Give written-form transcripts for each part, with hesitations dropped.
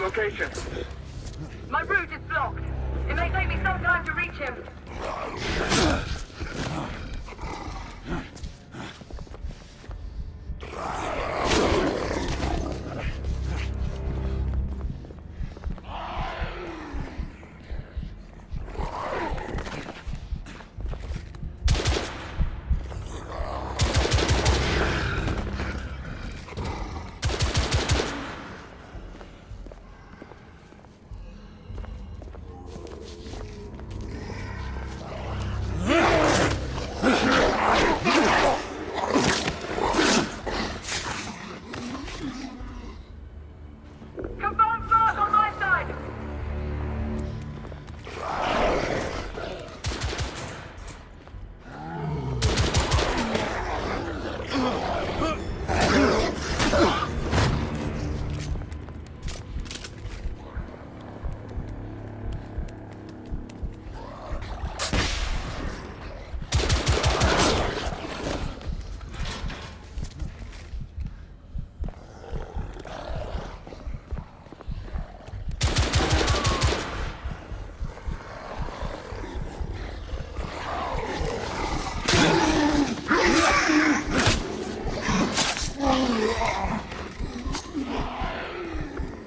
location. My route is blocked. It may take me some time to reach him.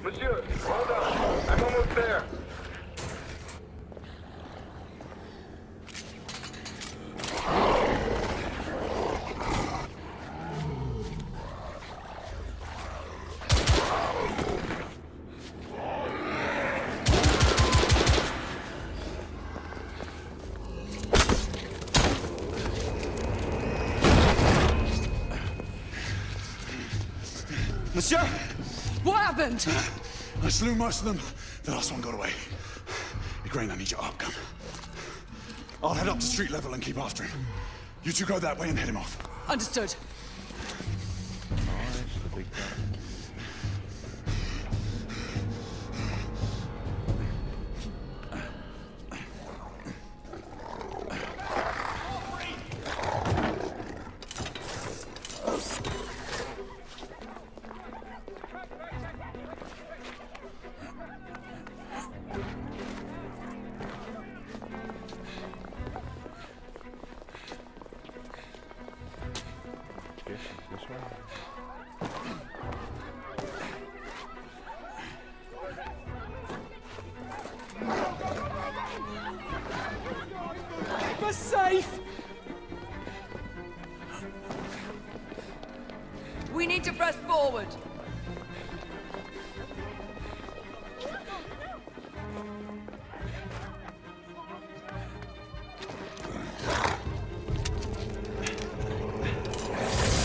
Monsieur, hold on. I'm almost there. Monsieur! What happened? I slew most of them. The last one got away. Igraine, I need your arc gun. I'll head up to street level and keep after him. You two go that way and head him off. Understood. Keep us safe! We need to press forward.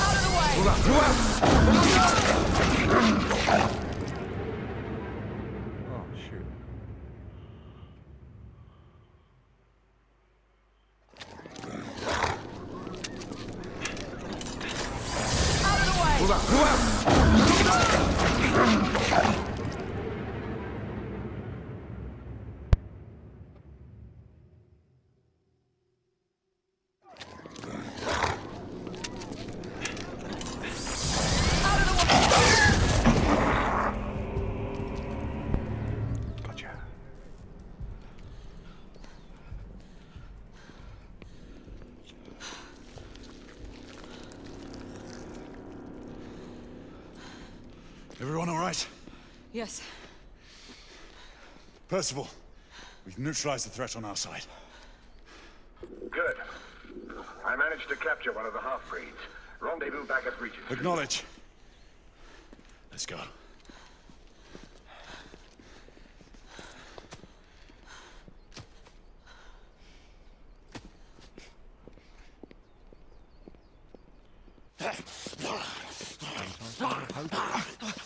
Out of the way! Oh, shoot. Out of the way! Gotcha. Everyone all right? Yes. Percival, we've neutralized the threat on our side. Good. I managed to capture one of the half-breeds. Rendezvous back at Regis. Acknowledge. Let's go.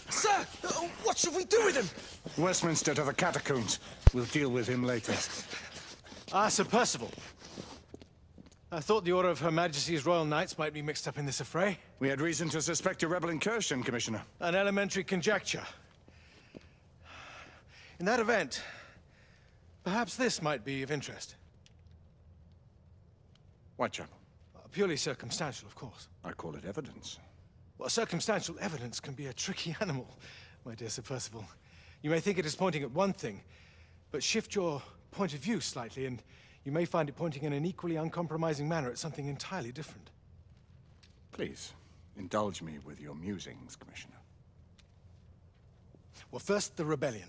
Sir! What should we do with him? Westminster to the catacombs. We'll deal with him later. Ah, Sir Percival. I thought the Order of Her Majesty's Royal Knights might be mixed up in this affray. We had reason to suspect a rebel incursion, Commissioner. An elementary conjecture. In that event, perhaps this might be of interest. Whitechapel. Purely circumstantial, of course. I call it evidence. Well, circumstantial evidence can be a tricky animal, my dear Sir Percival. You may think it is pointing at one thing, but shift your point of view slightly, and you may find it pointing in an equally uncompromising manner at something entirely different. Please, indulge me with your musings, Commissioner. Well, first the rebellion,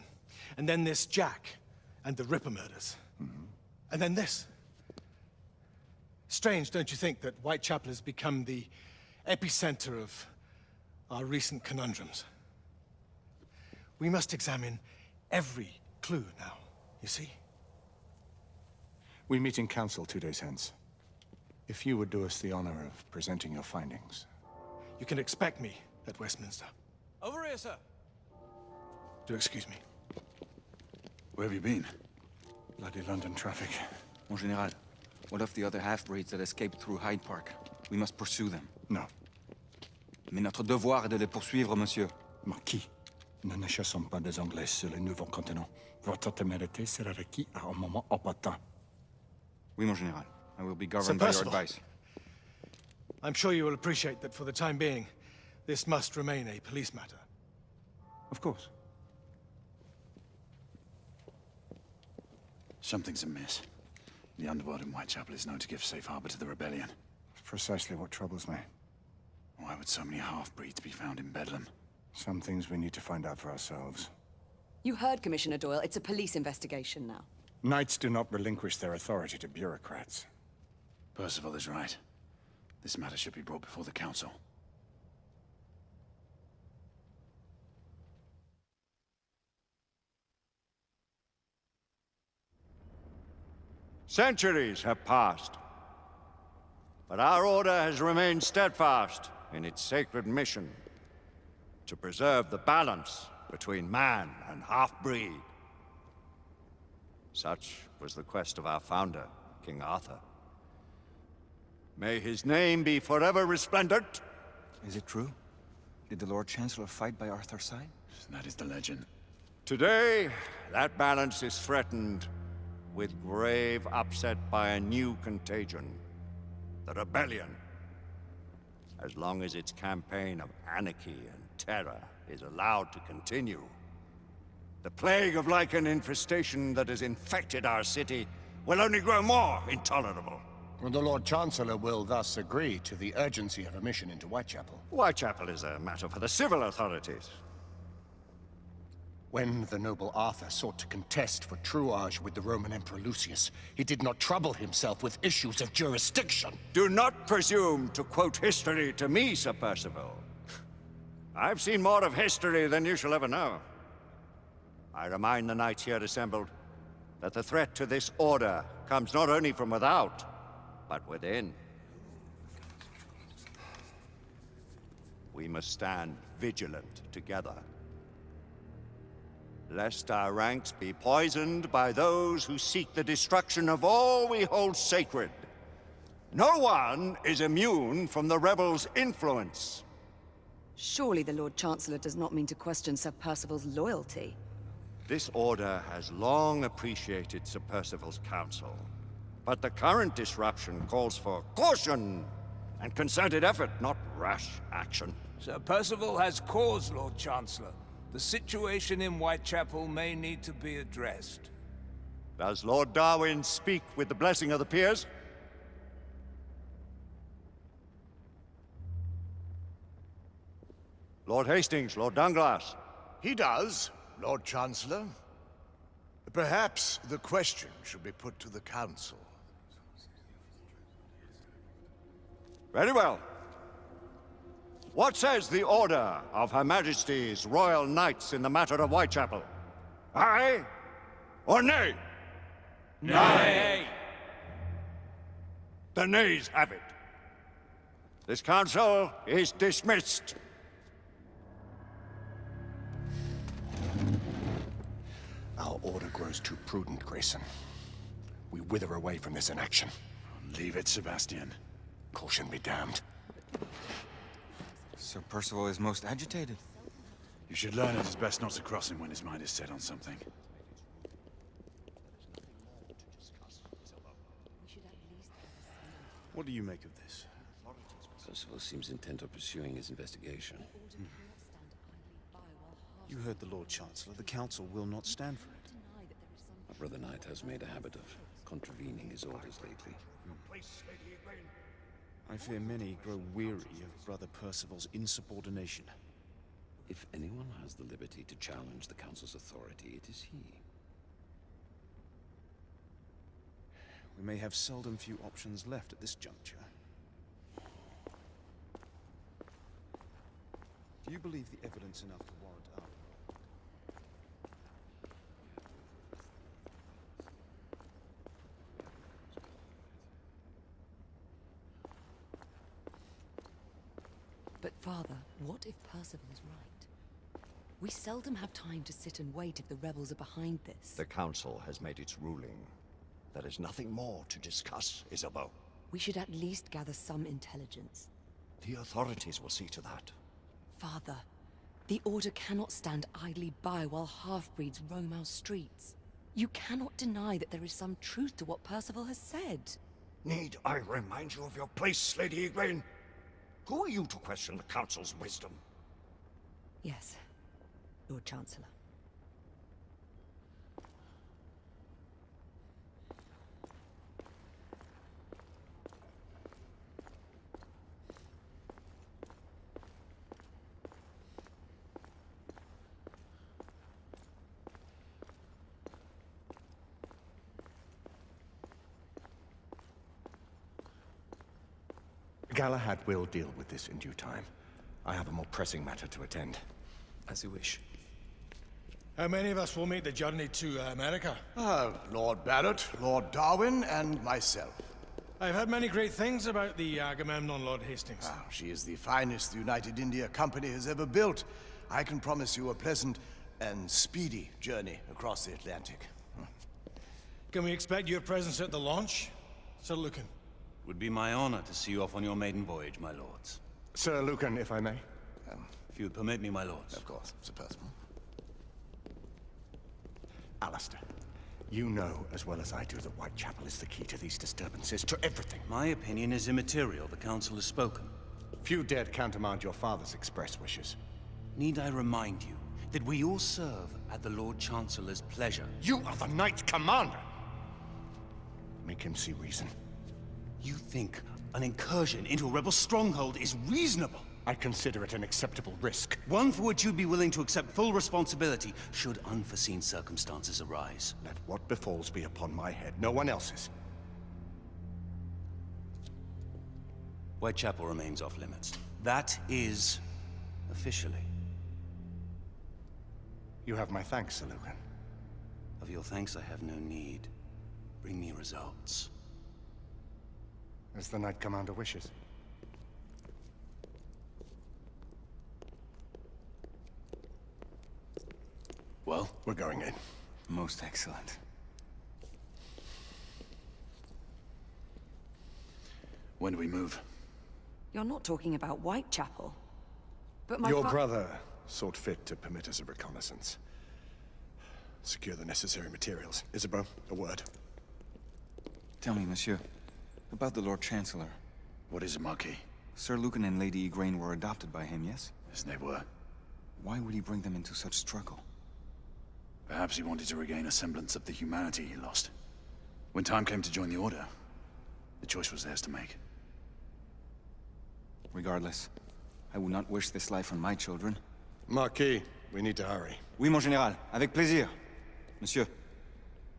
and then this Jack, and the Ripper murders. And then this. Strange, don't you think, that Whitechapel has become the epicenter of our recent conundrums? We must examine every clue now, you see? We meet in council 2 days hence. If you would do us the honor of presenting your findings. You can expect me at Westminster. Over here, sir. Do excuse me. Where have you been? Bloody London traffic. Mon Général, what of the other half-breeds that escaped through Hyde Park? We must pursue them. No. Mais notre devoir est de les poursuivre, monsieur. Marquis, nous ne chassons pas des Anglais sur le nouveau continent. Votre témérité sera requis à un moment opportun. Oui, mon Général. I will be Sir governed by your Percival. advice. I'm sure you will appreciate that for the time being, this must remain a police matter. Of course. Something's amiss. The underworld in Whitechapel is known to give safe harbor to the rebellion. Precisely what troubles me. Why would so many half-breeds be found in Bedlam? Some things we need to find out for ourselves. You heard, Commissioner Doyle. It's a police investigation now. Knights do not relinquish their authority to bureaucrats. Percival is right. This matter should be brought before the council. Centuries have passed, but our order has remained steadfast in its sacred mission to preserve the balance between man and half-breed. Such was the quest of our founder, King Arthur. May his name be forever resplendent. Is it true? Did the Lord Chancellor fight by Arthur's side? That is the legend. Today, that balance is threatened with grave upset by a new contagion, the rebellion. As long as its campaign of anarchy and terror is allowed to continue, the plague of lichen infestation that has infected our city will only grow more intolerable. The Lord Chancellor will thus agree to the urgency of a mission into Whitechapel. Whitechapel is a matter for the civil authorities. When the noble Arthur sought to contest for truage with the Roman Emperor Lucius, he did not trouble himself with issues of jurisdiction. Do not presume to quote history to me, Sir Percival. I've seen more of history than you shall ever know. I remind the knights here assembled that the threat to this order comes not only from without, but within. We must stand vigilant together, lest our ranks be poisoned by those who seek the destruction of all we hold sacred. No one is immune from the rebels' influence. Surely the Lord Chancellor does not mean to question Sir Percival's loyalty. This order has long appreciated Sir Percival's counsel, but the current disruption calls for caution and concerted effort, not rash action. Sir Percival has cause, Lord Chancellor. The situation in Whitechapel may need to be addressed. Does Lord Darwin speak with the blessing of the peers? Lord Hastings, Lord Dunglass. He does, Lord Chancellor. Perhaps the question should be put to the Council. Very well. What says the Order of Her Majesty's Royal Knights in the matter of Whitechapel? Aye or nay? Nay! The nays have it. This council is dismissed. Our order grows too prudent, Grayson. We wither away from this inaction. Leave it, Sebastian. Caution be damned. Sir Percival is most agitated. You should learn it is best not to cross him when his mind is set on something. What do you make of this? Percival seems intent on pursuing his investigation. You heard the Lord Chancellor. The Council will not stand for it. My brother Knight has made a habit of contravening his orders lately. I fear many grow weary of Brother Percival's insubordination. If anyone has the liberty to challenge the Council's authority, it is he. We may have seldom few options left at this juncture. Do you believe the evidence enough to warrant our... But Father, what if Percival is right? We seldom have time to sit and wait if the rebels are behind this. The Council has made its ruling. There is nothing more to discuss, Isabeau. We should at least gather some intelligence. The authorities will see to that. Father, the Order cannot stand idly by while half-breeds roam our streets. You cannot deny that there is some truth to what Percival has said. Need I remind you of your place, Lady Egwene? Who are you to question the Council's wisdom? Yes, Lord Chancellor. Galahad will deal with this in due time. I have a more pressing matter to attend. As you wish. How many of us will make the journey to America? Lord Barrett, Lord Darwin, and myself. I've heard many great things about the Agamemnon, Lord Hastings. She is the finest the United India Company has ever built. I can promise you a pleasant and speedy journey across the Atlantic. Can we expect your presence at the launch, Sir Lucan? Would be my honor to see you off on your maiden voyage, my lords. Sir Lucan, if I may? If you would permit me, my lords. Of course, Sir Percival. Alistair, you know as well as I do that Whitechapel is the key to these disturbances, to everything. My opinion is immaterial. The Council has spoken. Few dared countermand your father's express wishes. Need I remind you that we all serve at the Lord Chancellor's pleasure? You are the Knight Commander! Make him see reason. You think an incursion into a rebel stronghold is reasonable? I consider it an acceptable risk. One for which you'd be willing to accept full responsibility should unforeseen circumstances arise. Let what befalls be upon my head, no one else's. Whitechapel remains off limits. That is officially. You have my thanks, Sir Lucan. Of your thanks I have no need. Bring me results. As the Knight Commander wishes. Well? We're going in. Most excellent. When do we move? You're not talking about Whitechapel. But my Your brother sought fit to permit us a reconnaissance. Secure the necessary materials. Isabeau, a word. Tell me, monsieur, about the Lord Chancellor. What is it, Marquis? Sir Lucan and Lady Egwene were adopted by him, yes? Yes, they were. Why would he bring them into such struggle? Perhaps he wanted to regain a semblance of the humanity he lost. When time came to join the Order, the choice was theirs to make. Regardless, I would not wish this life on my children. Marquis, we need to hurry. Oui, mon général. Avec plaisir. Monsieur.